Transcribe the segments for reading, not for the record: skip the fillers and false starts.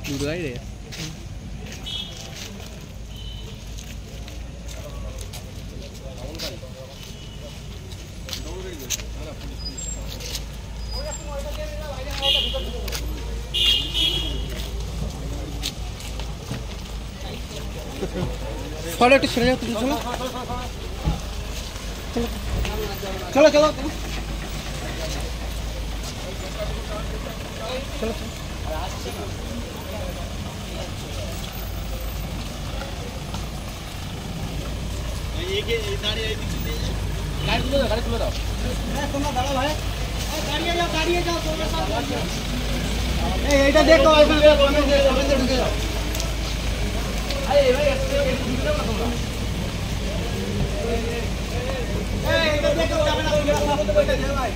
দুটোই রে চলো একটু ছেড়ে যাও তুমি চলো চলো চলো চলো गाड़ी खुले दाओ তোমরা দাঁড়াও ভাই দাঁড়িয়ে যাও তোমরা সব এই এইটা দেখো এখানে ঢুকে যাও আরে ভাই ঢুকে যাও না তোমরা এই এইটা দেখো যাবে না তোমরা সামনে বসে যাও ভাই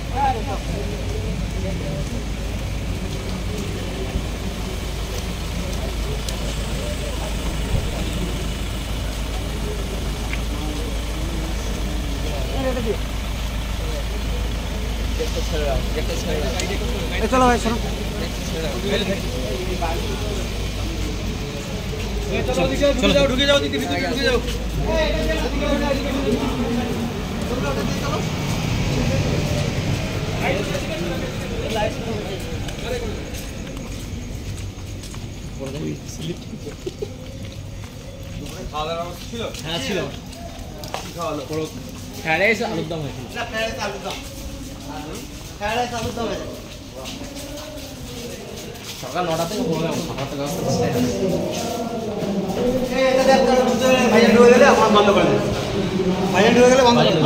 चलो भाई चलो चलो ढुके जाओ दीदी ढुके जाओ খাওয়া দাওয়া ছিল হ্যাঁ ছিল কি খাওয়ালো পুরো ফ্রাইড রাইস আলুর দম হয়েছিল না ফ্রাইড রাইস আলুর দম ফ্রাইড রাইস আলুর দম হয়েছে সকাল 9টা থেকে বললাম খাবারটা ব্যবস্থা এই এটা দেখ কারণ ভাইজান ঢুকে গেলে আমার বন্ধ করে দেন ভাইজান ঢুকে গেলে বন্ধ করে দেন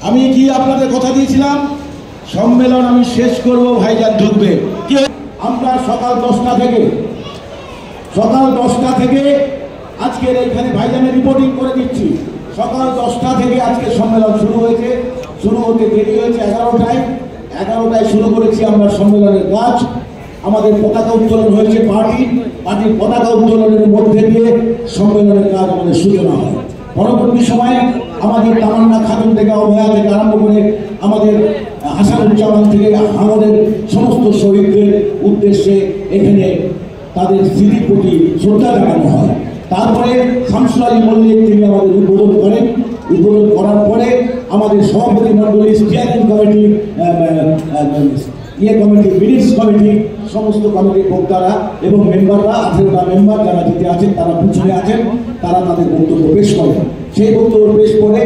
আমি কি আপনাদের কথা দিয়েছিলাম সম্মেলন আমি শেষ করব ভাইজান ঢুকবে কি আমরা সকাল 10টা থেকে আজকের এইখানে ভাইজানের রিপোর্টিং করে দিচ্ছি সকাল 10টা থেকে আজকে সম্মেলন শুরু হয়েছে শুরু হতে দেরি হয়েছে 11টায় শুরু করেছি আমরা সম্মেলনের কাজ আমাদের পতাকা উত্তোলন হয়েছে পার্টির পতাকা উত্তোলনের মধ্যে দিয়ে সম্মেলনের কাজ আমাদের সূচনা হয় পরবর্তী সময়ে আমাদের তামান্না খাতুন থেকে অভয়া থেকে আরম্ভ করে আমাদের হাসানুজ্জামান থেকে আমাদের সমস্ত শহীদদের উদ্দেশ্যে এখানে তাদের স্মৃতির প্রতি শ্রদ্ধা জানানো হয় তারপরে শামসুল আলী মল্লিক তিনি আমাদের উদ্বোধন করেন উদ্বোধন করার পরে আমাদের সভাপতি মণ্ডলী steering committee committee minutes committee সমস্ত কমিটির বক্তারা এবং মেম্বাররা 18টা মেম্বার যারা জিতে আছেন তারা পিছনে আছেন তারা তাদের বক্তব্য পেশ করেন সেই বক্তব্য পেশ করে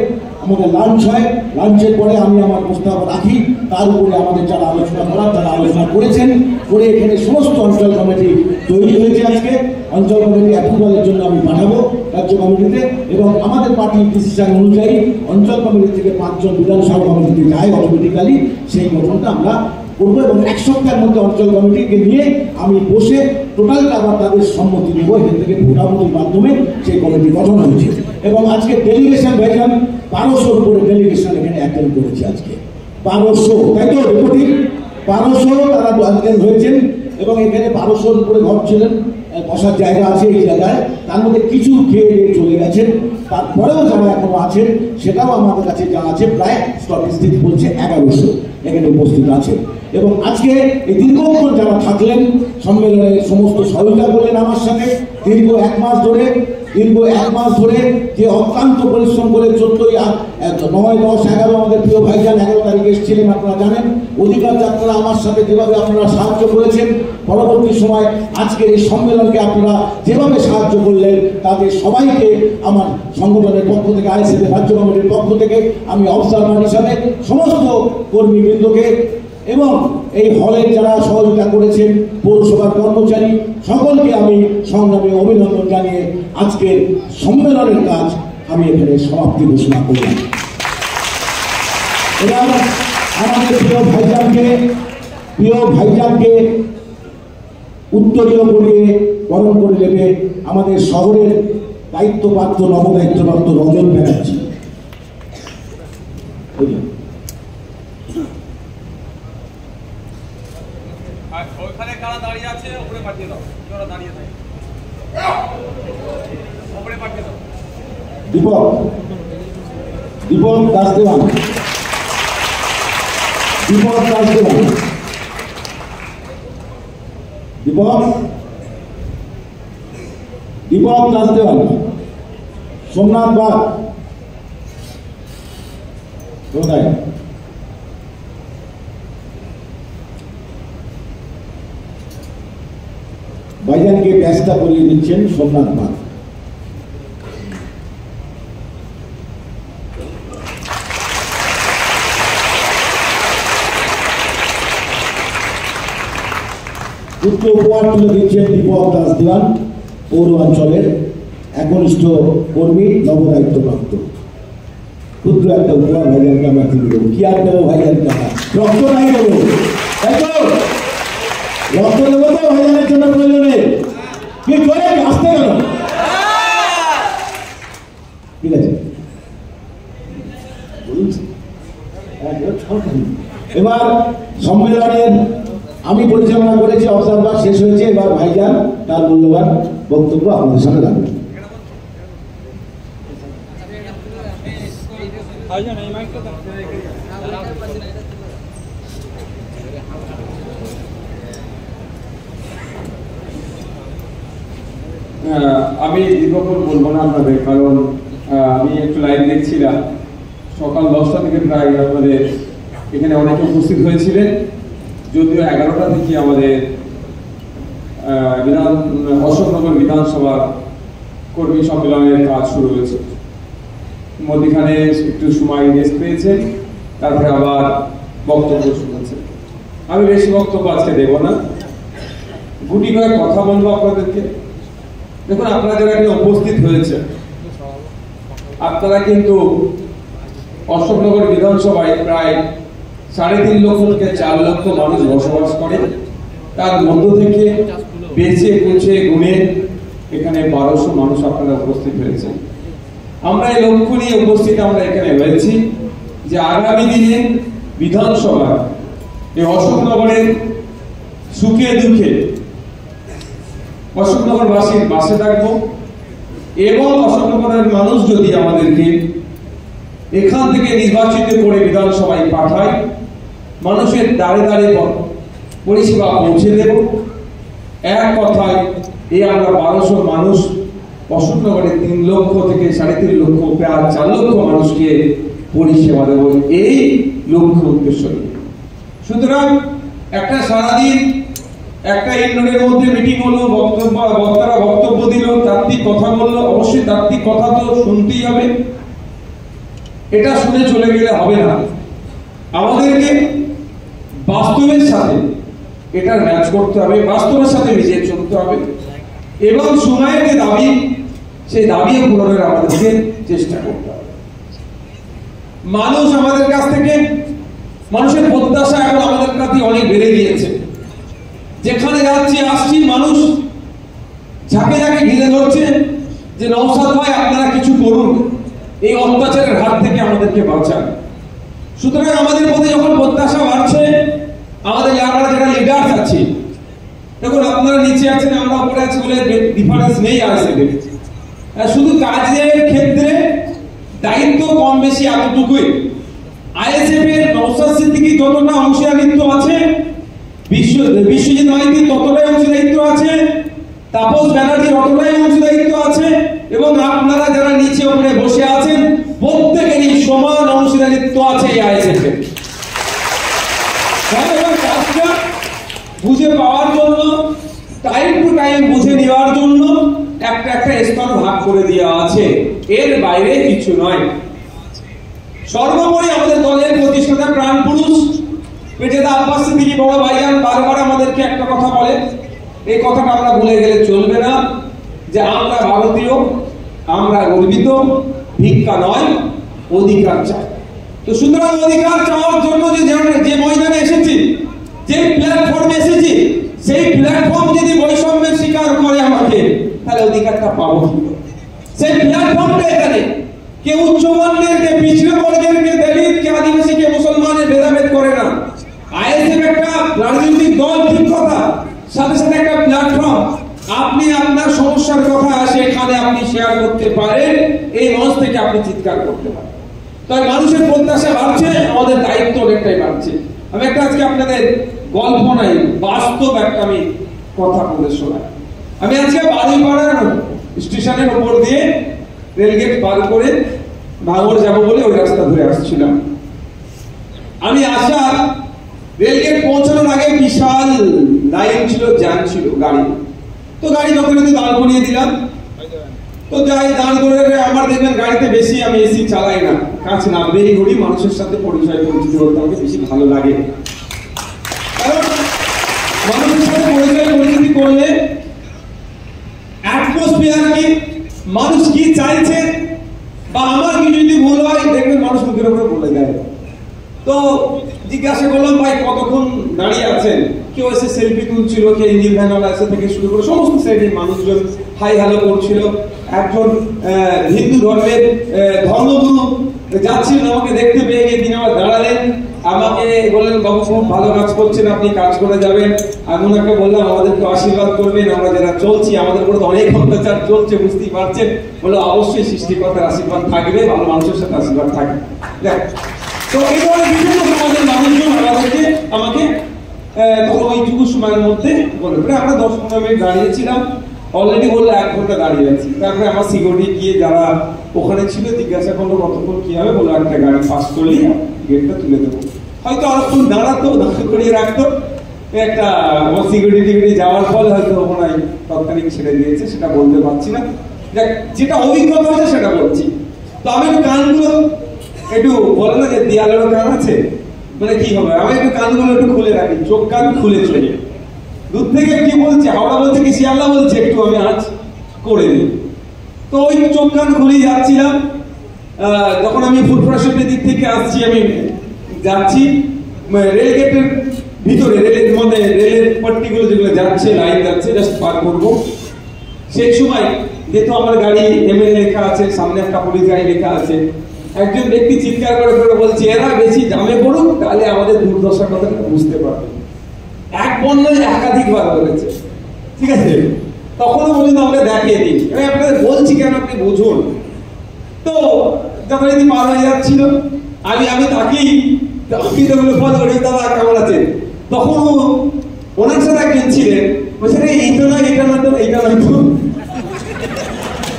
আমাদের লাঞ্চ হয় লাঞ্চের পরে আমি আমার প্রস্তাব রাখি তার উপরে আমাদের যারা আলোচনা করার তারা আলোচনা করেছেন করে এখানে সমস্ত অঞ্চল কমিটি তৈরি হয়েছে আজকে অঞ্চল কমিটি অ্যাপ্রুভালের জন্য আমি পাঠাবো রাজ্য কমিটিতে এবং আমাদের পার্টির ডিসিশন অনুযায়ী অঞ্চল কমিটি থেকে 5 জন বিধানসভা কমিটিতে যায় অটোমেটিক্যালি সেই গঠনটা আমরা করবো এবং 1 সপ্তাহের মধ্যে অঞ্চল কমিটিকে নিয়ে আমি বসে টোটালটা আবার তাদের সম্মতি নেব এখান থেকে ভোটাভুটির মাধ্যমে সেই কমিটি গঠন হয়েছে এবং আজকে ডেলিগেশন ভাইজান 1200-র উপরে ডেলিগেশন এখানে অ্যাটেন্ড করেছে আজকে 1200 তাই তো রিপোর্টিং 1200 তারা অ্যাটেন্ড হয়েছেন এবং এখানে 1200-র উপরে ঘর ছিলেন বসার জায়গা আছে এই জায়গায় তার মধ্যে কিছু খেয়ে চলে গেছেন তারপরেও যারা এখনো আছেন সেটাও আমাদের কাছে যা আছে প্রায় স্ট্যাটিস্টিক বলছে 1100 এখানে উপস্থিত আছে এবং আজকে এই দীর্ঘক্ষণ যারা থাকলেন সম্মেলনে সমস্ত সহযোগিতা করলেন আমার সাথে দীর্ঘ এক মাস ধরে যে অক্লান্ত পরিশ্রম করে 9, 10, 11 আমাদের প্রিয় ভাইজান 11 তারিখে এসেছিলেন আপনারা জানেন অধিকার যাত্রা আমার সাথে যেভাবে আপনারা সাহায্য করেছেন পরবর্তী সময় আজকের এই সম্মেলনকে আপনারা যেভাবে সাহায্য করলেন তাদের সবাইকে আমার সংগঠনের পক্ষ থেকে আইএসএফ রাজ্য কমিটির পক্ষ থেকে আমি অবজারভার হিসাবে সমস্ত কর্মীবৃন্দকে এবং এই হলের যারা সহযোগিতা করেছেন পৌরসভার কর্মচারী সকলকে আমি সংগ্রামে অভিনন্দন জানিয়ে আজকের সম্মেলনের কাজ আমি এখানে সমাপ্তি ঘোষণা করলাম এবার আমাদের প্রিয় ভাইজানকে উত্তরীয় করিয়ে বরণ করে নেবে আমাদের শহরের দায়িত্বপ্রাপ্ত নবদায়িত্বপ্রাপ্ত রজত ব্যানার্জি। ওইখানে কারা দাঁড়িয়ে আছে উপরে পাঠিয়ে দাও, ওরা দাঁড়িয়ে থাকে উপরে পাঠিয়ে দাও। দীপক দাস দেওয়ান, দীপক দাস দেওয়ান, দীপক দাস দেওয়ান, সোমনাথ বাগ কোথায়? ভাইজানকে ব্যস্ত করিয়ে দিচ্ছেন সোমনাথ বাগ। পুত্র উপহার তুলে দিচ্ছেন দীপক দাস দেওয়ান, পৌর অঞ্চলের একনিষ্ঠ কর্মী, নবদায়িত্বপ্রাপ্ত। ক্ষুদ্র একটা উপহার ভাইজানকে আমরা তুলে দেবো। কি আর দেবো ভাইজানকে? আমরা রক্ত নাই দেবো, তাই তো? রক্ত দেবো তো ভাইজানের জন্য প্রয়োজনে? কি করে আসতে গেল? ঠিক আছে, এবার সম্মেলনের আমি পরিচালনা করেছি, অবজারভার শেষ হয়েছে। এবার ভাইজান তার মূল্যবান বক্তব্য আপনাদের সামনে রাখবেন। আমি দীর্ঘক্ষণ বলবো না আপনাদের, কারণ আমি একটু লাইভ দেখছিলাম। সকাল 10টা থেকে প্রায় আমাদের এখানে অনেকে উপস্থিত হয়েছিলেন, যদিও 11টা থেকে আমাদের অশোকনগর বিধানসভার কর্মী সম্মেলনের কাজ শুরু হয়েছে। মধ্যখানে একটু সময় রেস্ট পেয়েছেন, তারপরে আবার বক্তব্য শুনেছেন। আমি বেশি বক্তব্য আজকে দেব না, গুটি কয়েক কথা বলবো আপনাদেরকে। দেখুন, আপনারা যারা এখানে উপস্থিত হয়েছে, আপনারা কিন্তু অশোকনগর বিধানসভায় প্রায় 3.5 লক্ষ থেকে 4 লক্ষ মানুষ বসবাস করে। তার মধ্য থেকে বেছে কুচে গুণে এখানে 1200 মানুষ আপনারা উপস্থিত হয়েছে। আমরা এই লক্ষ্য নিয়ে উপস্থিত আমরা এখানে হয়েছি যে আগামী দিনে বিধানসভা এই অশোকনগরের সুখে দুঃখে অশোকনগরবাসীর পাশে থাকবো, এবং অশোকনগরের মানুষ যদি আমাদেরকে এখান থেকে নির্বাচিত করে বিধানসভায় পাঠায়, মানুষের দ্বারে দ্বারে পরিষেবা পৌঁছে দেব। এক কথায় এই আমরা 1200 মানুষ অশোকনগরে 3 লক্ষ থেকে 3.5 লক্ষ প্রায় 4 লক্ষ মানুষকে পরিষেবা দেব, এই লক্ষ্য উদ্দেশ্য নিয়ে। সুতরাং একটা সারাদিন একটা ইউনিয়নের মধ্যে মিটিং হলো, বক্তারা বক্তব্য দিল, তাত্ত্বিক কথা বললো। অবশ্যই তাত্ত্বিক কথা তো শুনতেই হবে, এটা শুনে চলে গেলে হবে না। আমাদেরকে বাস্তবের সাথে এটা ম্যাচ করতে হবে, বাস্তবের সাথে মিশিয়ে চলতে হবে, এবং সময়ের যে দাবি, সেই দাবি পূরণের আমাদেরকে চেষ্টা করতে হবে। মানুষ আমাদের কাছ থেকে, মানুষের প্রত্যাশা এখন আমাদের কাছে অনেক বেড়ে গিয়েছে। যেখানে যাচ্ছি আসছি, মানুষ ঝাঁকে ঝাঁকে ঘিরে ধরছে যে নওশাদ ভাই আপনারা কিছু করুন, এই অত্যাচারের হাত থেকে আমাদেরকে বাঁচান। সুতরাং আমাদের মধ্যে যখন প্রত্যাশা বাড়ছে, আমাদের আমরা যারা লিডার্স আছি, দেখুন আপনারা নিচে আছেন, আমরা উপরে আছি বলে ডিফারেন্স নেই। শুধু কাজের ক্ষেত্রে দায়িত্ব কম বেশি এতটুকুই। আইএসএফ এর নওশাদ সিদ্দিকী যতটা অংশীদারিত্ব আছে, বিশ্বজিৎ মাইতির ততটাই অংশীদারিত্ব আছে, তাপস ব্যানার্জির ততটাই অংশীদারিত্ব আছে, এবং আপনারা যারা নিচে উপরে বসে আছেন প্রত্যেকেরই সমান অংশীদারিত্ব আছে এই আইএসএফ এর। কাজটা বুঝে পাওয়ার জন্য, টাইম টু টাইম বুঝে নেওয়ার জন্য একটা একটা স্তর ভাগ করে দেওয়া আছে, এর বাইরে কিছু নয়। সর্বোপরি আমাদের দলের প্রতিষ্ঠাতা প্রাণ পুরুষ পেটেদা আব্বাস সিদ্দিকী বড় ভাইজান বারবার আমাদেরকে একটা কথা বলে, এই কথাটা আমরা ভুলে গেলে চলবে না, যে আমরা ভারতীয়, আমরা গর্বিত, ভিক্ষা নয়, অধিকার চাই। তো সুতরাং অধিকার চাওয়ার জন্য যে ময়দানে এসেছি, যে প্ল্যাটফর্মে এসেছি, সেই প্ল্যাটফর্ম যদি একটা পাবো। সেই প্ল্যাটফর্মটা এখানে কে উচ্চবর্ণের, কে পিছড়ে বর্গের, কে দলিত, কে আদিবাসী, কে মুসলমানের ভেদাভেদ করে না। আইএসএফ একটা রাজনৈতিক দল, ঠিক কথা, সাথে সাথে একটা প্ল্যাটফর্ম। আপনি আপনার সমস্যার কথা সেখানে আপনি শেয়ার করতে পারেন, এই মঞ্চ থেকে আপনি চিৎকার করতে পারেন। তাই মানুষের প্রত্যাশা বাড়ছে, আমাদের দায়িত্ব অনেকটাই বাড়ছে। আমি একটা আজকে আপনাদের গল্প নাই, বাস্তব একটা আমি কথা বলে শোনাই। আমি আজকে বাড়িপাড়ার স্টেশনের উপর দিয়ে রেলগেট পার করে ভাঙড় যাবো বলে ওই রাস্তা ধরে আসছিলাম। আমি আসা রেলগেট পৌঁছানোর আগে বিশাল লাইন ছিল, জ্যাম ছিল গাড়ি। তো গাড়ি যথারীতি দাঁড় করিয়ে দিলাম। তো যাই দাঁড় করে, আমার দেখবেন গাড়িতে বেশি আমি এসি চালাই না, কাছে নামবেই ঘুরি, মানুষের সাথে পরিচয় পরিচিত করতে আমাকে বেশি ভালো লাগে। কারণ মানুষের সাথে পরিচয় পরিচিতি করলে অ্যাটমসফিয়ার কি, মানুষ কি চাইছে, বা আমার কি যদি ভুল হয় দেখবেন মানুষ মুখের উপরে বলে দেয়। তো জিজ্ঞাসা করলাম, ভাই কতক্ষণ দাঁড়িয়ে আছেন? কেউ এসে সেলফি তুলছিল, কে ইঞ্জিন ভ্যানওয়ালা এসে থেকে শুরু করে সমস্ত শ্রেণীর মানুষজন হাই হ্যালো করছিল। একজন হিন্দু ধর্মের ধর্মগুরু যাচ্ছিলেন, আমাকে দেখতে পেয়ে গিয়ে তিনি আমার দাঁড়ালেন, আমাকে বললেন, বাবু খুব ভালো কাজ করছেন, আপনি কাজ করে যাবেন। আমি ওনাকে বললাম, আমাদেরকে আশীর্বাদ করবেন, আমরা যারা চলছি আমাদের উপরে তো অনেক অত্যাচার চলছে, বুঝতেই পারছেন। বললো, অবশ্যই সৃষ্টিকর্তার আশীর্বাদ থাকবে, ভালো মানুষের সাথে আশীর্বাদ থাকবে। দেখ, তো এই ধরনের বিভিন্ন সমাজের মানুষজন আমাকে তখন ওইটুকু সময়ের মধ্যে বলে, আমরা 10-15 মিনিট দাঁড়িয়েছিলাম, অলরেডি বললো 1 ঘন্টা দাঁড়িয়ে আছি। তারপরে আমার সিকিউরিটি গিয়ে যারা ওখানে ছিল জিজ্ঞাসা করলো কতক্ষণ কি হবে, বললো একটা গাড়ি পাস করলি গেটটা তুলে দেবো। হয়তো আরেকক্ষণ দাঁড়াতো, দাঁড় করিয়ে রাখতো, একটা সিকিউরিটি যাওয়ার ফলে হয়তো ওখানে তৎকালীন ছেড়ে দিয়েছে, সেটা বলতে পারছি না। যেটা অভিজ্ঞতা হয়েছে সেটা বলছি। তো আমি কানগুলো একটু বলে না যে দেয়ালেরও কান আছে, মানে কি হবে, আমি একটু কানগুলো একটু খুলে রাখি, চোখ কান খুলে চলে। দূর থেকে কি বলছে, হাওড়া বলছে কি শিয়ালদা বলছে, একটু আমি আজ করে দিই। তো ওই চোখ কান খুলেই যাচ্ছিলাম। যখন আমি ফুটপাথের দিক থেকে আসছি, আমি যাচ্ছি রেল গেটের ভিতরে, রেলের মধ্যে রেলের পট্টিগুলো যেগুলো যাচ্ছে, লাইন যাচ্ছে, জাস্ট পার করবো। সেই সময় যেহেতু আমার গাড়ি এমএলএ লেখা আছে, সামনে একটা পুলিশ গাড়ি লেখা আছে, একজন ব্যক্তি চিৎকার করে বলছে, এরা বেশি জামে পড়ুক, তাহলে আমাদের দুর্দশার কথাটা বুঝতে পারবে। এক বন্যায় একাধিকবার বলেছে, ঠিক আছে? তখনও পর্যন্ত আমরা দেখিয়ে দিই, আমি আপনাদের বলছি কেন আপনি বুঝুন। তো যথারীতি পার হয়ে যাচ্ছিল, আমি তাকেই ফলো করি, দাদা কেমন আছেন? তখন ওনার সাথে একজন ছিলেন, বলছে এইটা নয়, এটা নয় তো, এইটা নয় তো,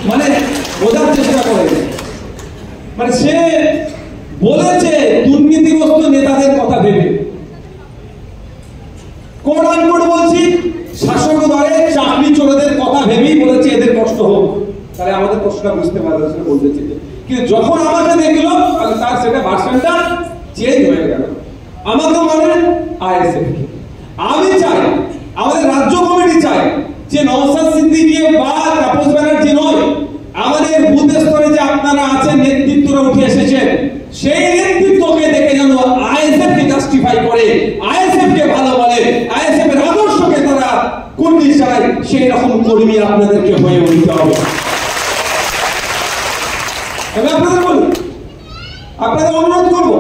মানে বোঝার চেষ্টা করে। মানে সে বলেছে দুর্নীতিগ্রস্ত নেতাদের কথা ভেবে, কোট আনকোট বলছি, শাসক দলের চাকরি চোরদের কথা ভেবেই বলেছে এদের কষ্ট হোক, তাহলে আমাদের কষ্টটা বুঝতে পারবে, সেটা বলতেছে। কিন্তু যখন আমাকে দেখলো, তাহলে তার সেটা ভার্সনটা চেঞ্জ হয়ে গেল। আমাকে মানে আইএসএফ। আমি চাই, আমাদের রাজ্য কমিটি চাই যে নওশাদ সিদ্দিকী বা তাপস ব্যানার্জি নয়, আমাদের বুথ স্তরে যে আপনারা আছেন, নেতৃত্বরা উঠে এসেছেন, সেই নেতৃত্বকে দেখে যেন আইএসএফ কে জাস্টিফাই করে, আইএসএফ কে ভালো বলে, আইএসএফ এর আদর্শকে তারা কুর্নিশ চালায়, সেই রকম কর্মী আপনাদেরকে হয়ে উঠতে হবে। আমি আপনাদের বলি, আপনাদের অনুরোধ করবো,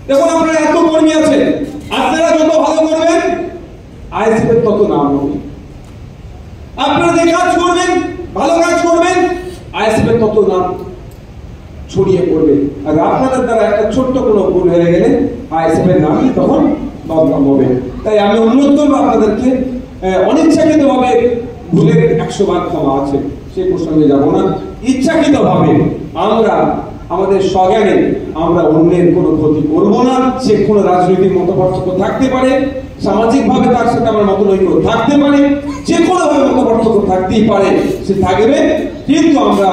দেখুন আপনারা এত কর্মী আছেন, আপনারা যত ভালো করবেন আইএসএফ এর তত নাম হবে। আপনারা যে কাজ করবেন, ভালো কাজ করবেন, আইএসএফ এর তত নাম ছড়িয়ে পড়বে। আর আপনাদের দ্বারা একটা ছোট্ট কোনো ভুল হয়ে গেলে আইএসএফ এর নামই তখন বদনাম হবে। তাই আমি অনুরোধ করবো আপনাদেরকে, অনিচ্ছাকৃত ভাবে ভুলের 100 বার ক্ষমা আছে, সেই প্রসঙ্গে যাব না। ইচ্ছাকৃত ভাবে আমরা আমাদের স্বজ্ঞানে আমরা অন্যের কোনো ক্ষতি করব না। সে কোনো রাজনৈতিক মতপার্থক্য থাকতে পারে, সামাজিক ভাবে তার সাথে আমার মতনৈক্য থাকতে পারে, যে কোনো ভাবে মতপার্থক্য থাকতেই পারে, সে থাকবে। কিন্তু আমরা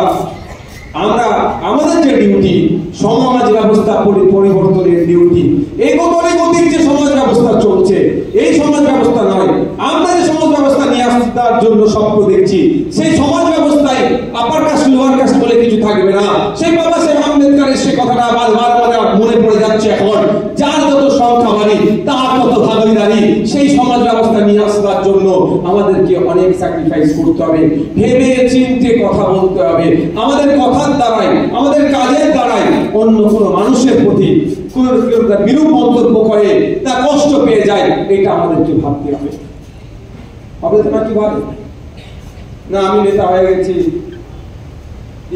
আমাদের যে ডিউটি, সমাজ ব্যবস্থা পরিবর্তনের ডিউটি, এই গতির যে সমাজ ব্যবস্থা চলছে, এই সমাজ ব্যবস্থা নয়। আমরা যে সমাজ ব্যবস্থা নিয়ে আসার জন্য স্বপ্ন দেখছি, সেই সমাজ ব্যবস্থায় আপার কাস্ট লোয়ার কাস্ট বলে কিছু থাকবে না। সেই বাবা সাহেব আম্বেদকরের সে কথাটা বারবার মনে পড়ে যাচ্ছে এখন, যার যত সংখ্যা বাড়ি তার তত ভাগিদারি, সেই সমাজ ব্যবস্থা নিয়ে আসার জন্য আমাদেরকে অনেক স্যাক্রিফাইস করতে হবে, ভেবে চিন্তে কথা বলতে হবে। আমাদের কথার দ্বারাই, আমাদের কাজের দ্বারাই অন্য কোনো মানুষের প্রতি কোনো বিরূপ মন্তব্য করে, তা কষ্ট পেয়ে যায়, এটা আমাদেরকে ভাবতে হবে। হবে তো না? কি ভাবে না আমি নেতা হয়ে গেছি,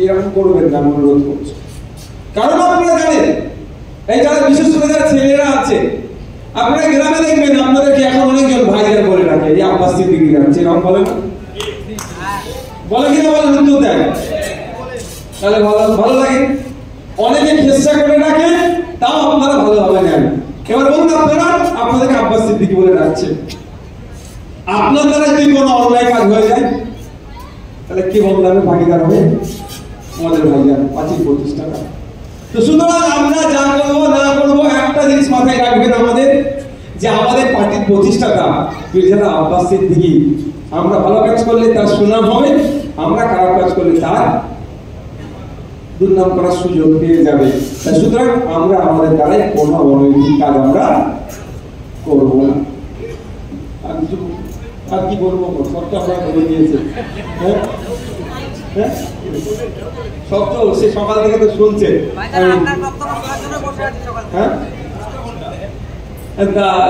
এরকম করবেন না, অনুরোধ করছি। কারণ আপনারা জানেন, এই যারা বিশেষ করে যারা ছেলেরা আছে, আপনারা গ্রামে দেখবেন আপনাদেরকে এখন অনেকজন ভাইজান বলে রাখে, এই আব্বাস সিদ্দিকী যাচ্ছে, এরকম বলে না? বলে কিনা বলেন, উত্তর দেয়। তাহলে ভালো লাগে। অনেকে চেষ্টা করে রাখে, তাও আপনারা ভালোভাবে নেন। এবার বলুন, আপনারা আপনাদেরকে আব্বাস সিদ্দিকী বলে রাখছে, আপনার দ্বারা যদি কোনো অন্যায় কাজ হয়ে যায়, তাহলে কি বললামে ভাগিদার হবে? আমাদের ভাইজান 25-25 টাকা। তো সুতরাং আমরা যা করবো না করবো, একটা জিনিস মাথায় রাখবেন আমাদের, যে আমাদের পার্টির প্রতিষ্ঠাতা মির্জা আব্বাস সিদ্দিকী, আমরা ভালো কাজ করলে তার সুনাম হবে, আমরা খারাপ কাজ করলে তার দুর্নাম করার সুযোগ পেয়ে যাবে। সুতরাং আমরা আমাদের দ্বারাই কোনো অনৈতিক কাজ আমরা করবো না। আর কি বলবো, সবটা আপনারা বলে দিয়েছে। সব তো সে সকাল থেকে তো শুনছে।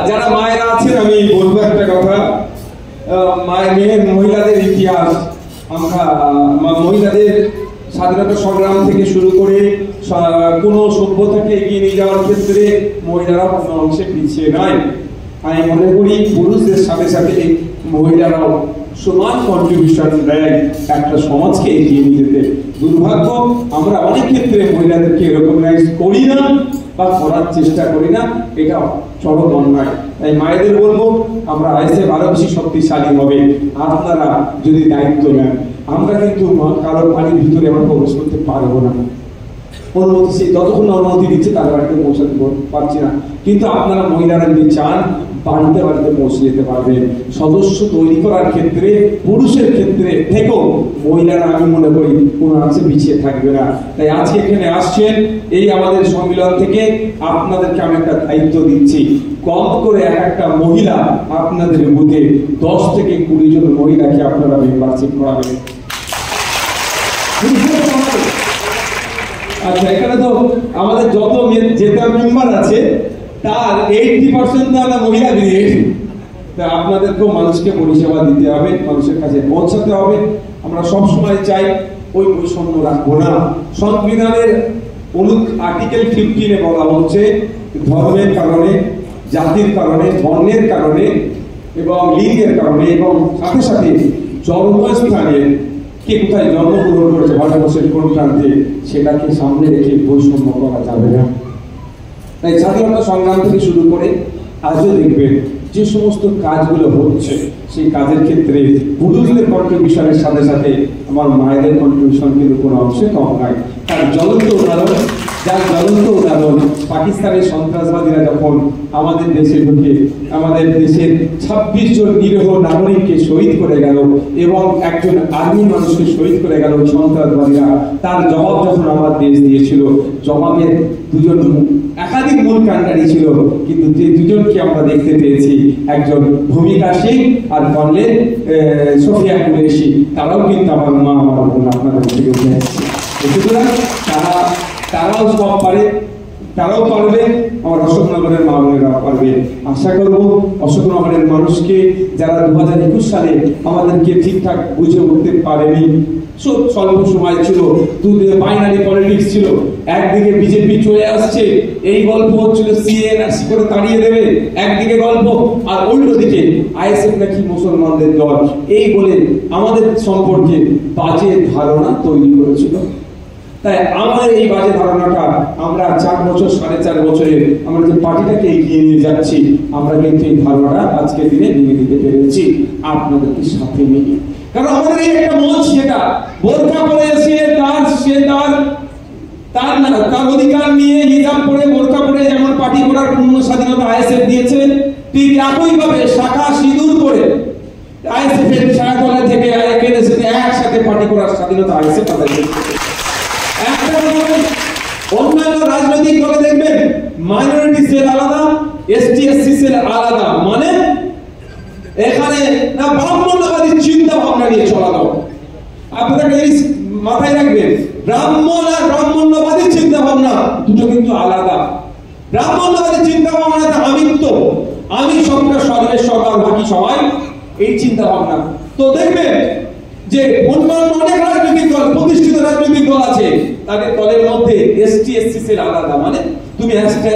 যারা মায়েরা আছেন, আমি বলবো একটা কথা, মেয়ের মহিলাদের ইতিহাস, আমরা মহিলাদের স্বাধীনতা সংগ্রাম থেকে শুরু করে কোন সভ্যতাকে এগিয়ে নিয়ে যাওয়ার ক্ষেত্রে মহিলারা কোনো অংশে পিছিয়ে নয়। আমি মনে করি পুরুষদের সাথে সাথে মহিলারাও সমান কন্ট্রিবিউশন দেয় একটা সমাজকে এগিয়ে নিয়ে যেতে। দুর্ভাগ্য, আমরা অনেক ক্ষেত্রে মহিলাদেরকে রেকগনাইজ করি না বা করার চেষ্টা করি না, এটা চরম অন্যায়। তাই মায়েদের বলবো, আমরা আইসে আরো বেশি শক্তিশালী হবে আপনারা যদি দায়িত্ব নেন। আমরা কিন্তু কারোর বাড়ির ভিতরে আমরা প্রবেশ করতে পারবো না, অনুমতি সে যতক্ষণ অনুমতি দিচ্ছে তার বাড়িতে পৌঁছাতে পারছি না, কিন্তু আপনারা মহিলারা যদি চান বাড়িতে বাড়িতে পৌঁছে যেতে পারবেন। সদস্য তৈরি করার ক্ষেত্রে পুরুষের ক্ষেত্রে থেকেও মহিলারা আমি মনে করি কোনো অংশে পিছিয়ে থাকবে না। তাই আজকে এখানে আসছেন, এই আমাদের সম্মেলন থেকে আপনাদেরকে আমি একটা দায়িত্ব দিচ্ছি, কম করে একটা মহিলা আপনাদের বুথে 10 থেকে 20 জন মহিলাকে আপনারা মেম্বারশিপ করাবেন। আচ্ছা, এখানে তো আমাদের যত যেটা মেম্বার আছে তার 80% তো আমরা মহিলা দিয়ে, আপনাদেরকেও মানুষকে পরিষেবা দিতে হবে, মানুষের কাছে পৌঁছাতে হবে। আমরা সবসময় চাই ওই বৈষম্য রাখবো না। সংবিধানের আর্টিকেল 15-এ বলা হচ্ছে ধর্মের কারণে, জাতির কারণে, বর্ণের কারণে এবং লিঙ্গের কারণে এবং সাথে সাথে জন্মস্থানে কে কোথায় জন্মগ্রহণ করেছে, ভারতবর্ষের কোন প্রান্তে, সেটাকে সামনে রেখে বৈষম্য করা যাবে না। তাই স্বাধীনতা সংগ্রাম থেকে শুরু করে আজও দেখবেন যে সমস্ত কাজগুলো হচ্ছে, সেই কাজের ক্ষেত্রে পুরুষদের কন্ট্রিবিউশনের সাথে সাথে আমার মায়েদের কন্ট্রিবিউশন কিন্তু কোনো অংশে কম নয়। তার জ্বলন্ত উদাহরণ পাকিস্তানের সন্ত্রাসবাদীরা যখন আমাদের দেশে ঢুকে আমাদের দেশের 26 জন নিরীহ নাগরিককে শহীদ করে গেল এবং একজন আর্মি মানুষকে শহীদ করে গেল সন্ত্রাসবাদীরা, তার জবাব যখন আমার দেশ দিয়েছিল, জবাবের একাধিক মূল কাণ্ডারি ছিল, কিন্তু যে দুজনকে আমরা দেখতে পেয়েছি, একজন ভূমিকা সিং আর কর্নেল সোফিয়া কুরেশি, তারাও কিন্তু আমার মা, আমার বোন আপনাদের থেকে উঠে আসছে। সুতরাং তারাও সব পারে, তারাও পারবে, আমার অশোকনগরের মা বোনেরা পারবে। আশা করব অশোকনগরের মানুষকে যারা 2021 সালে আমাদেরকে ঠিকঠাক বুঝে উঠতে পারেনি, স্বল্প সময় ছিল, বাইনারি পলিটিক্স ছিল, একদিকে বিজেপি চলে আসছে, এই গল্প হচ্ছিল সিএনআরসি করে তাড়িয়ে দেবে একদিকে গল্প, আর উল্টো দিকে আইএসএফ নাকি মুসলমানদের দল, এই বলে আমাদের সম্পর্কে বাজে ধারণা তৈরি করেছিল। তাই আমাদের এই বাজে ধারণাটা আমরা 4 বছর 4.5 বছরে আমরা যে পার্টিটাকে এগিয়ে নিয়ে যাচ্ছি, আমরা কিন্তু এই ধারণাটা আজকের দিনে ভেঙে দিতে পেরেছি আপনাদেরকে সাথে নিয়ে। কারণ আমাদের এই একটা মঞ্চ, যেটা বোরকা পরে এসে তার অধিকার নিয়ে হিজাব পরে বোরকা পরে যেমন পার্টি করার পূর্ণ স্বাধীনতা আইএসএফ দিয়েছে, ঠিক একইভাবে শাখা সিঁদুর করে আইএসএফ এর ছায়াতলা থেকে একসাথে পার্টি করার স্বাধীনতা আইএসএফ তাদের দিয়েছে। অন্যান্য রাজনৈতিক দলে দেখবেন মাইনরিটি সেল আলাদা, এসটি এসসি সেল আলাদা, মানে এখানে না ব্রাহ্মণ্যবাদী চিন্তা ভাবনা নিয়ে চলানো। আপনাদের এই মাথায় রাখবেন, ব্রাহ্মণ আর ব্রাহ্মণ্যবাদী চিন্তা ভাবনা দুটো কিন্তু আলাদা। ব্রাহ্মণ্যবাদী চিন্তা ভাবনাতে আমিত্ব, আমি সরকার, সর্বের সরকার, বাকি সবাই, এই চিন্তা ভাবনা। তো দেখবেন যে অন্যান্য অনেক রাজনৈতিক দল, প্রতিষ্ঠিত রাজনৈতিক দল আছে, তাদের দলের মধ্যে এসটি এসসি সেল আলাদা, মানে তুমি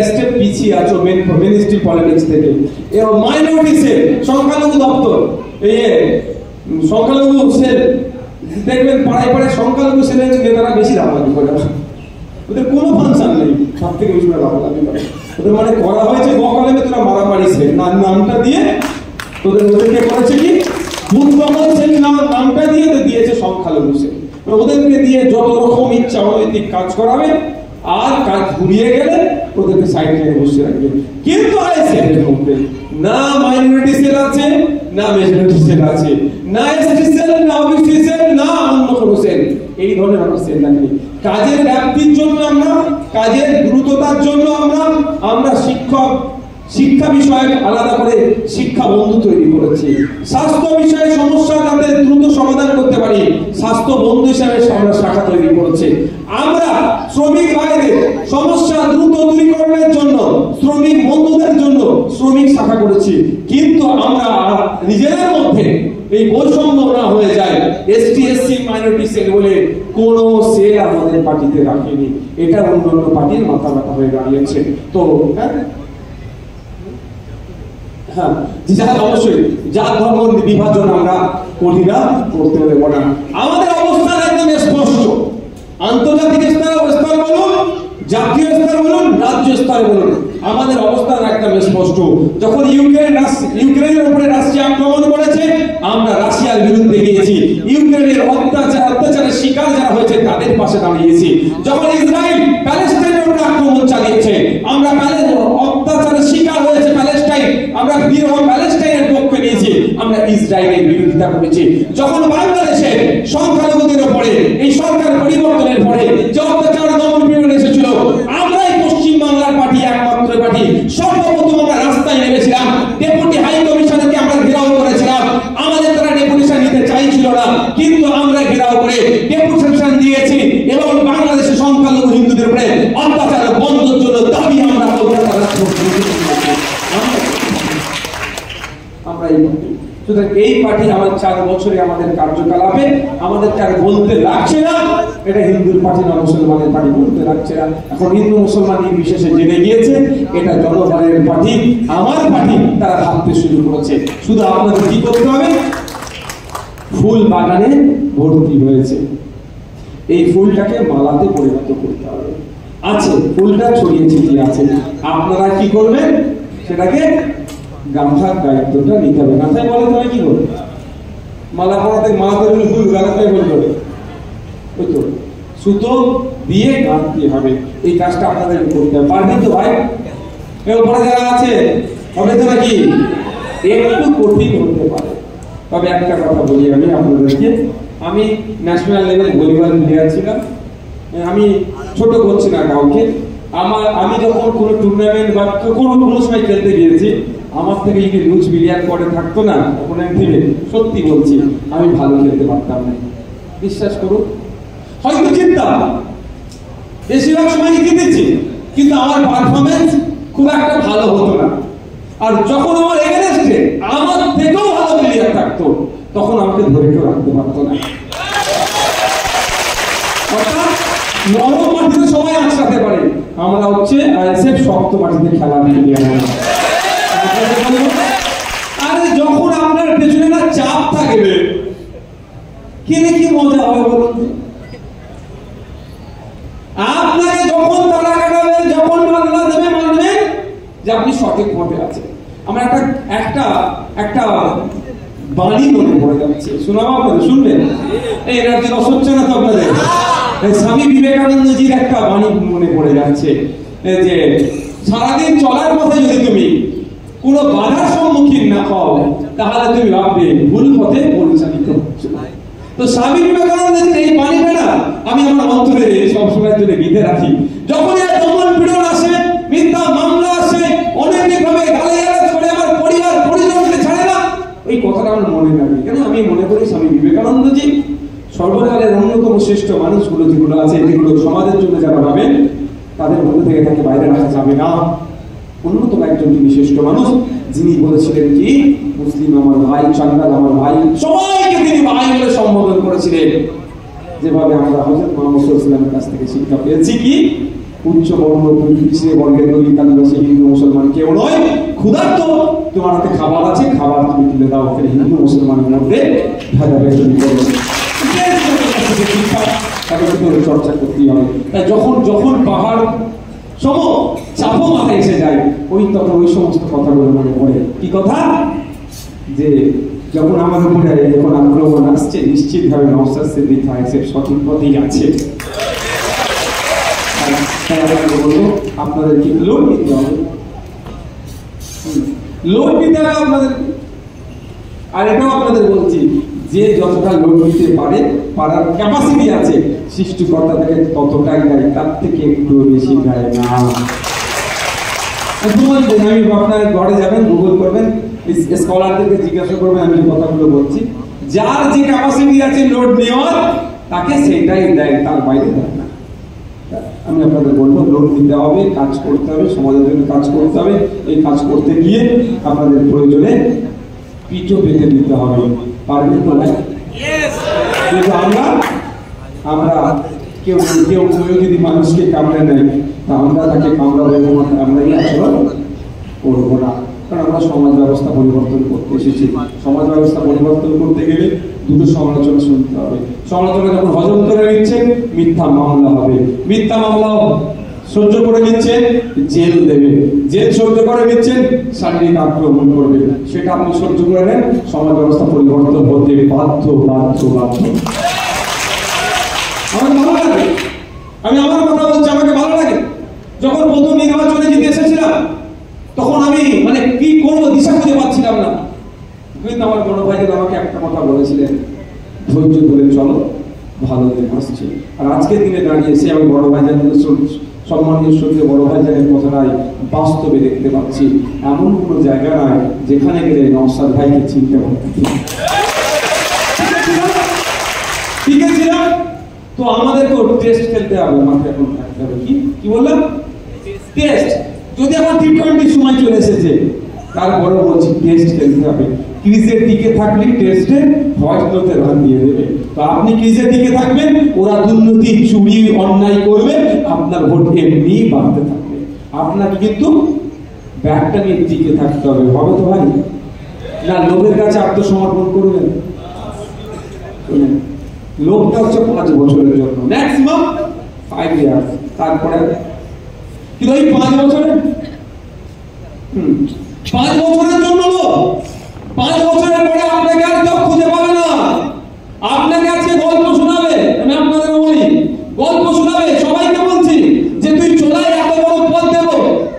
স্টেপ পিছিয়ে আছো মেনস্ট্রিম পলিটিক্স থেকে। এবং মাইনরিটি সেল, সংখ্যালঘু দপ্তর, এই সংখ্যালঘু সেল দেখবেন পাড়ায় পাড়ায় সংখ্যালঘু সেলের নেতারা বেশি রাজনীতি করে, ওদের কোনো ফাংশন নেই, সব থেকে বেশি রাজনীতি করে। ওদের মানে করা হয়েছে বকলেমে তোরা মারামারি সেল নামটা দিয়ে, ওদেরকে করেছে কি বুদ্ধমল সেল নামটা দিয়ে দিয়েছে সংখ্যালঘু সেল। ওদেরকে দিয়ে যত রকম ইচ্ছা অনৈতিক কাজ করাবে, আর কাজ ঘুরিয়ে গেলে ওদেরকে সাইড লাইনে বসে রাখবে। কিন্তু আইএসএফের মধ্যে না মাইনরিটি সেল আছে, না মেজরিটি সেল আছে, না এসটি সেল, না ওবিসি সেল, না অন্য কোনো সেল। এই ধরনের আমরা সেল রাখি। কাজের ব্যাপ্তির জন্য আমরা, কাজের দ্রুততার জন্য আমরা শিক্ষা বিষয়ে আলাদা করে শিক্ষা বন্ধু তৈরি করেছি। স্বাস্থ্য বিষয়ে সমস্যা যাতে দ্রুত সমাধান করতে পারি, স্বাস্থ্য বন্ধু হিসেবে আমরা শাখা তৈরি করেছি। আমরা শ্রমিক ভাইদের সমস্যা দ্রুত দূরীকরণের জন্য, শ্রমিক বন্ধুদের জন্য শ্রমিক শাখা করেছি। কিন্তু আমরা নিজেদের মধ্যে এই বৈষম্য না হয়ে যায়, এসটি এসসি মাইনরিটি সেল বলে কোন সেল আমাদের পার্টিতে রাখেনি। এটা অন্যান্য পার্টির মাথা ব্যথা হয়ে দাঁড়িয়েছে। তো হ্যাঁ, অবশ্যই জাত ধর্ম বিভাজন আমরা করি না, করতে দেব না। আমাদের অবস্থান একদম স্পষ্ট। আন্তর্জাতিক স্তর বলুন, জাতীয় স্তর বলুন, রাজ্য স্তর বলুন, আমাদের অবস্থান একদম স্পষ্ট। যখন ইউক্রেনের উপরে রাশিয়া আক্রমণ করেছে, আমরা রাশিয়ার বিরুদ্ধে গিয়েছি। ইউক্রেনের অত্যাচারের শিকার যারা হয়েছে তাদের পাশে দাঁড়িয়েছি। যখন ইসরায়েল প্যালেস্টাইনের উপরে আক্রমণ চালিয়েছে, আমরা অত্যাচারের শিকার হয়েছে প্যালেস্টাইন, আমরা প্যালেস্টাইনের পক্ষে নিয়েছি, আমরা ইসরায়েলের বিরোধিতা করেছি। যখন বাংলাদেশে সংখ্যালঘুদের উপরে এই সরকার পরিবর্তনের পরে যে অত্যাচার দমন এসেছিল, আমরাই পশ্চিম বাংলার পার্টি, একমাত্র পার্টি সর্বপ্রথম আমরা রাস্তায় নেমেছিলাম। ডেপুটি হাই কমিশনারকে আমরা ঘেরাও করেছিলাম। আমাদের তারা ডেপুটেশন নিতে চাইছিল না, কিন্তু আমরা ঘেরাও করে ডেপুটেশন দিয়েছি এবং বাংলাদেশের সংখ্যালঘু হিন্দুদের উপরে অত্যাচার বন্ধের জন্য দাবি আমরা সুতরাং এই পার্টি আমার 4 বছরে আমাদের কার্যকলাপে আমাদেরকে আর বলতে লাগছে না এটা হিন্দুর পার্টি না মুসলমানের পার্টি, বলতে লাগছে না। এখন হিন্দু মুসলমান নির্বিশেষে জেনে গিয়েছে এটা জনগণের পার্টি, আমার পার্টি, তারা ভাবতে শুরু করেছে। শুধু আপনাদের কি করতে হবে? ফুল বাগানে ভর্তি হয়েছে, এই ফুলটাকে মালাতে পরিণত করতে হবে। আছে ফুলটা ছড়িয়ে ছিটিয়ে আছে, আপনারা কি করবেন? সেটাকে গামছার দায়িত্বটা নিতে হবে। গামছায় বলে তুমি কি করবে? মালা পরাতে, মালাতে ফুল গামছায় বলবে, ওই তো সুতো দিয়ে গাঁথতে হবে। এই কাজটা আপনাদের করতে হবে। পারবেন তো ভাই? এর উপরে যারা আছে হবে তো নাকি? একটু কঠিন হতে পারে, তবে একটা কথা বলি আমি আপনাদেরকে, আমি ন্যাশনাল লেভেল ভলিবল প্লেয়ার ছিলাম। আমি ছোট করছি না কাউকে, আমি যখন কোনো টুর্নামেন্ট বা কোনো সময় খেলতে গিয়েছি, আমার থেকে যদি লুজ বিলিয়ার করে থাকতো না অপোনেন্ট টিমে, সত্যি বলছি আমি ভালো খেলতে পারতাম না। বিশ্বাস করুন, হয়তো জিততাম, বেশিরভাগ সময় জিতেছি, কিন্তু আমার পারফরমেন্স খুব একটা ভালো হতো না। আর যখন আমার এগেনস্টে আমার থেকেও ভালো প্লেয়ার থাকতো, তখন আমাকে ধরে কেউ রাখতে পারতো না। নরম মাটিতে সবাই আঁচড়াতে পারে, আমরা হচ্ছে আইএসএফ শক্ত মাটিতে খেলা নিয়ে। আরে যখন আপনার পেছনে না চাপ থাকবে, কিনে কি মজা হবে বলুন? আপনাকে যখন তারা কাটাবে, যখন মামলা দেবে, মানবেন যে আপনি সঠিক পথে আছেন। আমার একটা বাণী মনে পড়ে যাচ্ছে, শোনাবো আপনাদের, শুনবেন? এই রাজ্যের অসহ্য না তো আপনাদের? স্বামী বিবেকানন্দজির একটা বাণী মনে পড়ে যাচ্ছে যে সারাদিন চলার পথে যদি তুমি কোনো বাধার সম্মুখীন না হও, তাহলে তুমি ভাববে ভুল পথে পরিচালিত হচ্ছ। তো স্বামী বিবেকানন্দের এই বাণীটা না আমি আমার অন্তরে সবসময় জন্য গীতে রাখি। যখন এর দমন পীড়ন আসে, মিথ্যা মামলা আসে, অনৈতিকভাবে গালাগালাজ করে আমার পরিবার পরিজনকে ছাড়ে না, ওই কথাটা আমার মনে লাগে, কেন আমি মনে করি স্বামী বিবেকানন্দজি সর্বকালের অন্যতম শ্রেষ্ঠ মানুষগুলো যেগুলো আছে, যেগুলো সমাজের জন্য যারা ভাবেন, তাদের মধ্যে থেকে তাকে বাইরে রাখা যাবে না। অন্যতম একজন তিনি শ্রেষ্ঠ মানুষ, যিনি বলেছিলেন কি মুসলিম আমার ভাই, চাঙ্গাল আমার ভাই, সবাইকে তিনি ভাই বলে সম্বোধন করেছিলেন। যেভাবে আমরা হযরত মুহাম্মদ সাল্লাল্লাহু আলাইহি ওয়াসাল্লামের কাছ থেকে শিক্ষা পেয়েছি কি উচ্চ বর্ণ পিছিয়ে বর্গের দলিত আদিবাসী হিন্দু মুসলমান কেউ নয়, ক্ষুধার্ত তোমার হাতে খাবার আছে, খাবার তুমি তুলে দাও, ওখানে হিন্দু মুসলমানের মধ্যে ভেদাভেদ করো, চর্চা করতেই হবে। তাই যখন পাহাড় সম চাপও মাথায় এসে যায়, তখন ওই সমস্ত কথাগুলো মনে পড়ে। কি কথা? যে যখন আমার উপরে যখন আক্রমণ আসছে, নিশ্চিতভাবে নওশাদ সিদ্দিক সাহেব সঠিক পথেই আছে। আপনাদের কি লোড নিতে হবে, লোড নিতে হবে আপনাদের। আর এটাও আপনাদের বলছি, যে যতটা লোড নিতে পারে, পারার ক্যাপাসিটি আছে, সৃষ্টিকর্তা থেকে ততটাই দেয়, তার থেকে একটু বেশি দেয় না। আমি আপনার ঘরে যাবেন, গুগল করবেন, স্কলারদেরকে জিজ্ঞাসা করবেন, আমি কথাগুলো বলছি, যার যে ক্যাপাসিটি আছে লোড নেওয়ার, তাকে সেটাই দেয়, তার বাইরে দেয় না। আমি আপনাদের বলবো, লোড নিতে হবে, কাজ করতে হবে, সমাজের জন্য কাজ করতে হবে। এই কাজ করতে গিয়ে আপনাদের প্রয়োজনে পিঠও পেতে দিতে হবে, পারবেন তো না? কিন্তু আমরা কেউ যদি মানুষকে কামড়ে নেয়, তা আমরা তাকে কামড়াবো, আমরাই আচরণ করবো না। কারণ আমরা সমাজ ব্যবস্থা পরিবর্তন করতে এসেছি। সমাজ ব্যবস্থা পরিবর্তন করতে গেলে দুটো সমালোচনা শুনতে হবে। সমালোচনা যখন হজম করে নিচ্ছেন, মিথ্যা মামলা হবে, মিথ্যা মামলা সহ্য করে নিচ্ছেন, জেল দেবে, জেল সহ্য করে নিচ্ছেন, শারীরিক আক্রমণ করবে, সেটা আপনি সহ্য করে নেন, সমাজ ব্যবস্থা পরিবর্তন হতে বাধ্য বাধ্য বাধ্য। আমার ভালো লাগে, আমি আমার কথা বলছি, আমাকে ভালো লাগে। যখন প্রথম নির্বাচনে জিতে এসেছিলাম, তখন আমি কি করবো দিশা খুঁজে পাচ্ছিলাম না। কিন্তু আমার বড় ভাইদের আমাকে একটা কথা বলেছিলেন, ধৈর্য ধরে চলো, ভালো দিন আসছে। আর আজকের দিনে দাঁড়িয়ে এসে আমি বড় ভাইজানের সম্মানের সঙ্গে বড় ভাইজানের কথাটাই বাস্তবে দেখতে পাচ্ছি। এমন কোনো জায়গা নাই যেখানে গেলে নওশাদ ভাইকে চিনতে পারতাম। ঠিক আছে, তো আমাদেরকে টেস্ট খেলতে হবে, মাথায় এখন থাকতে হবে। কি বললাম? টেস্ট। যদি আমার টি-20 সময় চলে এসেছে, তারপরে বলছি টেস্ট খেলতে হবে। ক্রিজের টিকে থাকলে টেস্টে হয়তোতে রান দিয়ে দেবে। তো আপনি ক্রিজের টিকে থাকবেন, ওরা দুর্নীতি চুরি অন্যায় করবে, আপনার ভোট এমনি বাড়তে থাকবে। আপনাকে কিন্তু ব্যাগটা নিয়ে টিকে থাকতে হবে। হবে তো ভাই? না লোকের কাছে আত্মসমর্পণ করবেন? লোকটা হচ্ছে 5 বছরের জন্য, ম্যাক্সিমাম 5 ইয়ার্স। তারপরে কিন্তু ওই 5 বছরে 5 বছরের জন্য লোক, 5 বছরের পরে আপনাকে আর কেউ খুঁজে পাবে না। আপনাকে আজকে গল্প শোনাবে, আমি আপনাদের বলি, গল্প শোনাবে, সবাইকে বলছি যে তুই চলাই এত বড় পদ দেব,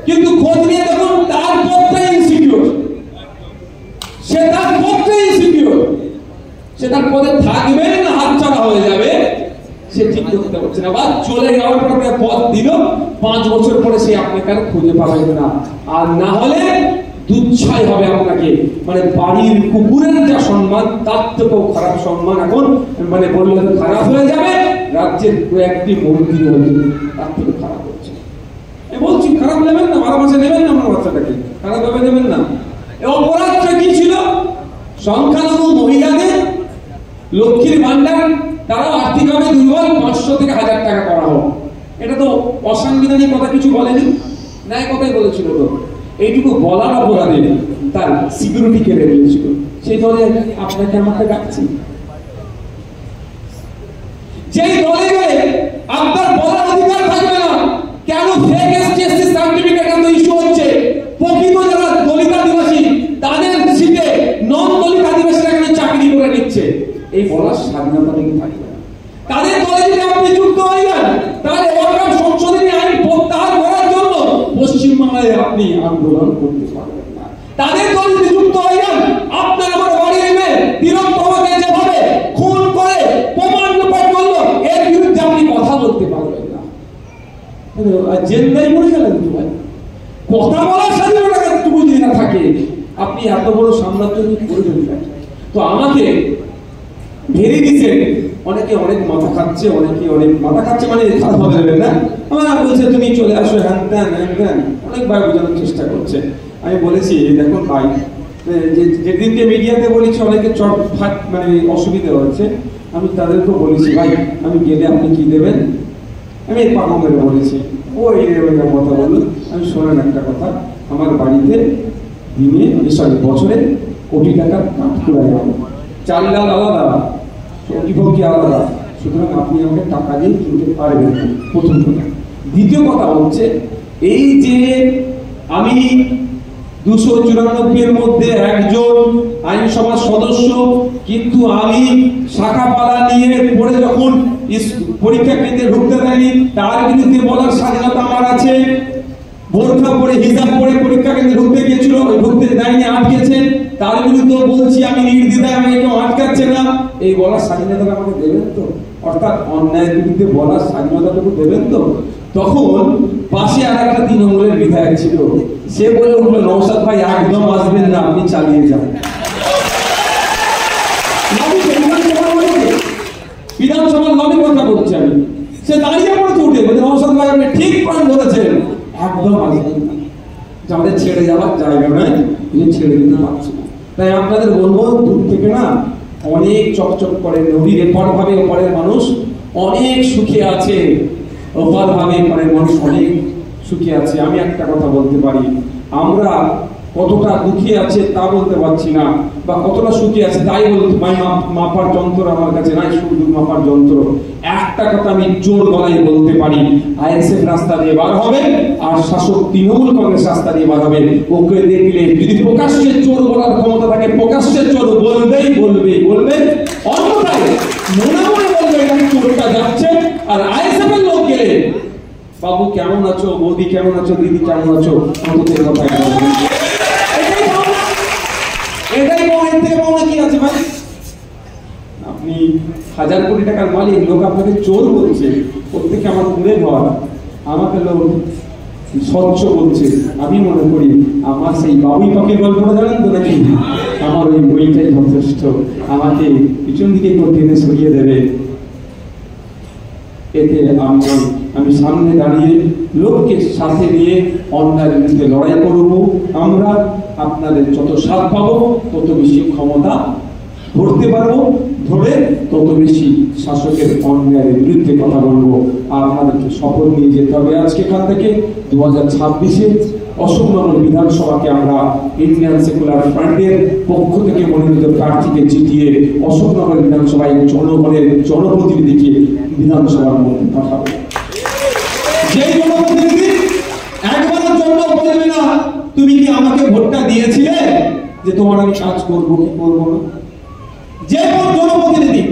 কিন্তু খোঁজ নিয়ে দেখুন তার পদটাই ইনসিকিউর, সে তার পদটাই ইনসিকিউর, সে তার পদে থাকবে না হাতছাড়া হয়ে যাবে, সে ঠিক করতে পারছে না। বা চলে যাওয়ার পরে পদ দিল, 5 বছর পরে সে আপনাকে আর খুঁজে পাবেন না। আর না হলে দুচ্ছাই হবে আপনাকে, বাড়ির কুকুরের যা সম্মান, তার থেকেও খারাপ সম্মান এখন বললে খারাপ হয়ে যাবে। রাজ্যের কয়েকটি মন্ত্রী হয়েছে, তার থেকে খারাপ হচ্ছে। বলছি খারাপ নেবেন না, ভালোবাসা নেবেন না, আমার বাচ্চাটাকে খারাপ ভাবে নেবেন না। অপরাধটা কি ছিল? সংখ্যালঘু মহিলাদের লক্ষ্মীর ভান্ডার, তারাও আর্থিকভাবে দুর্বল, 500 থেকে 1000 টাকা করা হোক। এটা তো অসাংবিধানিক কথা কিছু বলেনি, ন্যায় কথাই বলেছিল। তো এইটুকু বলার অপরাধে তার সিকিউরিটি কেড়ে নিয়েছিল। সেই দলে আপনাকে আমাকে ডাকছি, যেই দলে গেলে আপনার বলার অধিকার থাকবে না। কেন ফেক এসটি সার্টিফিকেট এত ইস্যু হচ্ছে? প্রকৃত যারা দলিত আদিবাসী, তাদের সিটে নন দলিত আদিবাসীরা কেন চাকরি করে নিচ্ছে? এই বলার স্বাধীনতা থেকে থাকবে না। তাদের দলে যদি আপনি যুক্ত হয়ে যান, তাহলে ওয়াকফ সংশোধনী আইন প্রত্যাহার করার জন্য পশ্চিমবাংলায় আপনি আন্দোলন করতে পারবেন না। তাদের দলে যদি যুক্ত হয়ে যান, আপনার আমার বাড়ি নেবে তিলোত্তমাকে যেভাবে খুন করে প্রমাণ লোপাট করলো, এর বিরুদ্ধে আপনি কথা বলতে পারবেন না। জেলদাই মরে গেলেন তো ভাই, কথা বলার স্বাধীনতা যদি না থাকে, আপনি এত বড় সাম্রাজ্য করবেন। তো আমাকে ভেরি রিসেন্ট অনেকে অনেক মাথা খাচ্ছে, অনেকে অনেক মাথা খাচ্ছে মানে খারাপ হবে দেবেন না, আমার বলছে তুমি চলে আসো হ্যান ত্যান হ্যান ত্যান, অনেকবার বোঝানোর চেষ্টা করছে। আমি বলেছি দেখুন ভাই, যেদিনকে মিডিয়াতে বলেছি অনেকে চট ফাট মানে অসুবিধা হচ্ছে, আমি তাদেরকে বলেছি ভাই আমি গেলে আপনি কি দেবেন, আমি পাকা মেরে বলেছি ওই কথা বলুন। আমি শোনেন একটা কথা, আমার বাড়িতে দিনে বছরে কোটি টাকার কাঠ কুড়াই হবে, চাল ডাল আলাদা, সবজি ফবজি আলাদা, সুতরাং আপনি আমাকে টাকা দিয়ে কিনতে পারবেন না, প্রথম কথা। দ্বিতীয় কথা হচ্ছে এই যে আমি 294 মধ্যে একজন আইনসভার সদস্য, কিন্তু আমি শাখাপালা নিয়ে পড়ে যখন পরীক্ষা কেন্দ্রে ঢুকতে দেয়নি তার বিরুদ্ধে বলার স্বাধীনতা আমার আছে। বোরখা পরে হিজাব পরে পরীক্ষা কেন্দ্রে ঢুকতে গিয়েছিল, ঢুকতে দেয়নি, আটকেছে, তার বিরুদ্ধে বলছি আমি নির্দ্বিধায়, আমাকে কেউ আটকাচ্ছে না, এই বলার স্বাধীনতা আমাকে দেবেন তো? অর্থাৎ অন্যায়ের বিরুদ্ধে বলার স্বাধীনতাটুকু দেবেন তো? তখন পাশে আর একটা তৃণমূলের বিধায়ক ছিল, সে বলে উঠলো নওশাদ ভাই একদম আসবেন না, আপনি চালিয়ে যান। বিধানসভার লবি কথা বলছি আমি, সে দাঁড়িয়ে পড়ে উঠে বলে নওশাদ ভাই আপনি ঠিক পয়েন্ট ধরেছেন, একদম আসবেন না, আমাদের ছেড়ে যাওয়ার জায়গা নয়, ছেড়ে দিতে পারছি না। তাই আপনাদের বলবো দূর থেকে না অনেক চকচক করে নদীর এপার ভাবে ওপারের মানুষ অনেক সুখে আছে, ওপার ভাবে এপারের মানুষ অনেক সুখে আছে। আমি একটা কথা বলতে পারি, আমরা কতটা দুঃখী আছে তা বলতে পারছি না, বা কতটা সুখী আছে তাই বলতে মাপার যন্ত্র আমার কাছে নাই, শুধু মাপার যন্ত্র। একটা কথা আমি জোর গলায় বলতে পারি, আইএসএফ রাস্তা দিয়ে বার হবে আর শাসক তৃণমূল কংগ্রেস রাস্তা দিয়ে বার হবে। ওকে দেখলে যদি প্রকাশ্যে চোর বলার ক্ষমতা থাকে, প্রকাশ্যে চোর বলবেই বলবে, অন্যথায় মনে মনে বলবে এটা চোরটা যাচ্ছে। আর আইএসএফ এর লোক গেলে বাবু কেমন আছো, বৌদি কেমন আছো, দিদি কেমন আছো, অন্তত কথা এটাই মনের থেকে মনে কি আছে ভাই? আপনি 1000 কোটি টাকার মালিক, লোক আপনাকে চোর বলছে, প্রত্যেকে আমার পুরে ঘর, আমাকে লোক স্বচ্ছ বলছে। আমি মনে করি আমার সেই বাবুই পাখির গল্পটা জানেন তো নাকি, আমার ওই বইটাই যথেষ্ট, আমাকে পিছন দিকে টেনে সরিয়ে দেবে। এতে আমি সামনে দাঁড়িয়ে লোককে সাথে নিয়ে অন্যায়ের বিরুদ্ধে লড়াই করব। আমরা আপনাদের যত সাথ পাবো তত বেশি ক্ষমতা ধরতে পারবো, ধরে তত বেশি শাসকের অন্যায়ের বিরুদ্ধে কথা বলবো। আর আমাদেরকে শপথ নিয়ে যেতে হবে আজকে এখান থেকে 2026-এ অশোকনগর বিধানসভাকে আমরা ইন্ডিয়ান সেকুলার ফ্রন্টের পক্ষ থেকে মনোনীত প্রার্থীকে জিতিয়ে অশোকনগর বিধানসভায় জনগণের জনপ্রতিনিধিকে বিধানসভার মধ্যে পাঠাবো। যে জনপ্রতিনিধি একবারের জন্য বলবে না তুমি কি আমাকে ভোটটা দিয়েছিলে যে তোমার আমি কাজ করবো কি করবো না, যে জনপ্রতিনিধি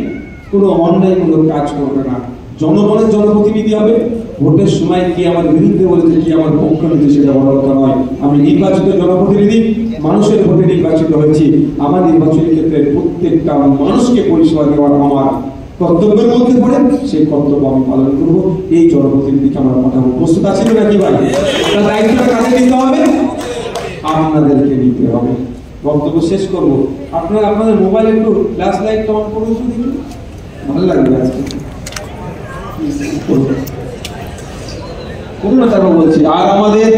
কোনো অন্যায়মূলক কাজ করবে না, জনগণের জনপ্রতিনিধি হবে। ভোটের সময় কি আমার বিরুদ্ধে বলেছে কি আমার পক্ষ নিতে সেটা বড় কথা নয়। আমি নির্বাচিত জনপ্রতিনিধি, মানুষের ভোটে নির্বাচিত হয়েছি। আমার নির্বাচনী ক্ষেত্রে প্রত্যেকটা মানুষকে পরিষেবা দেওয়ার আমার কর্তব্যের মধ্যে পড়ে, সেই কর্তব্য আমি পালন করবো। এই জনপ্রতিনিধিকে আমার পাঠাবো। প্রস্তুত আছেন নাকি ভাই? তার দায়িত্বটা কাজে নিতে হবে, আপনাদেরকে নিতে হবে। বক্তব্য শেষ করবো, আপনারা আপনাদের মোবাইল একটু ফ্ল্যাশ লাইট অন করুন, ভালো লাগবে আজকে করুন না, তারপর বলছি। আর আমাদের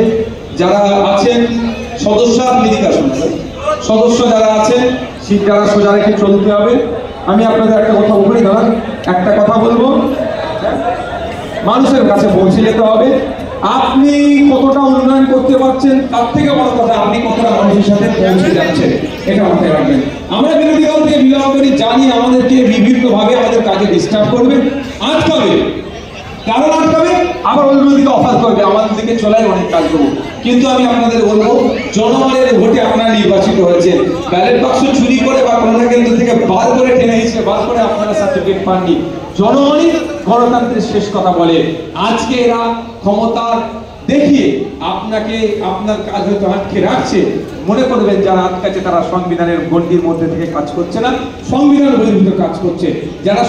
যারা আছেন সদস্য, আপনি দিকে আসুন, সদস্য যারা আছেন সিট যারা সোজা রেখে চলতে হবে। আমি আপনাদের একটা কথা বলি, দাঁড়ান, একটা কথা বলবো, মানুষের কাছে পৌঁছে যেতে হবে। আপনি কতটা উন্নয়ন করতে পারছেন তার থেকে বড় কথা আপনি কতটা মানুষের সাথে পৌঁছে যাচ্ছেন, এটা মাথায় রাখবেন। আমরা বিরোধী দল থেকে বিলম্ব করি, জানি আমাদেরকে বিভিন্ন ভাবে আমাদের কাজে ডিস্টার্ব করবে, আটকাবে, কারণ আটকাবে, আবার অন্যদিকে অফার করবে, আমাদের দিকে চলাই অনেক কাজ করবো। কিন্তু আমি আপনাদের বলবো, জনগণের ভোটে আপনারা নির্বাচিত হয়েছে, ব্যালট বাক্স চুরি করে বা কোনো কেন্দ্র থেকে বার করে টেনে এসে বার করে আপনারা সার্টিফিকেট পাননি। জনগণই গণতন্ত্রের শেষ কথা বলে। আজকে এরা ক্ষমতা দেখিয়ে আপনাকে আপনার কাজ হয়তো আটকে রাখছে, মনে করবেন যারা আটকাচ্ছে তারা সংবিধানের গণ্ডির মধ্যে থেকে কাজ করছে না, সংবিধান বহির্ভূত কাজ করছে। যারা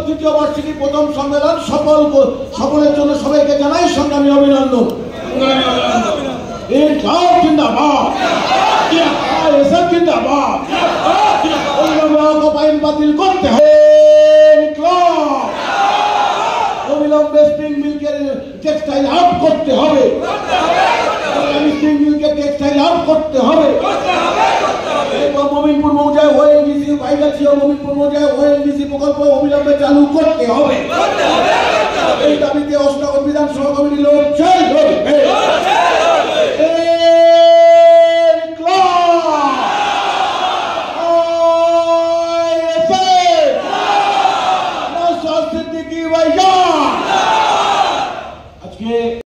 দ্বিতীয় বার্ষিকী প্রথম সম্মেলন সফলের জন্য সবাইকে জানাই সংগ্রামী অভিনন্দন। জিন্দাবাদ। অবিলম্বে ওয়াকফ আইন বাতিল করতে হবে। অবিলম্বে স্প্রিং মিল্কের টেক্সটাইল আউট করতে হবে। স্প্রিং মিল্কের টেক্সটাইল আউট করতে হবে। মোমিনপুর মৌজায় ওএনজিসি ভাইগাছিয়া মোমিনপুর মৌজায় ওএনজিসি প্রকল্প অবিলম্বে চালু করতে হবে।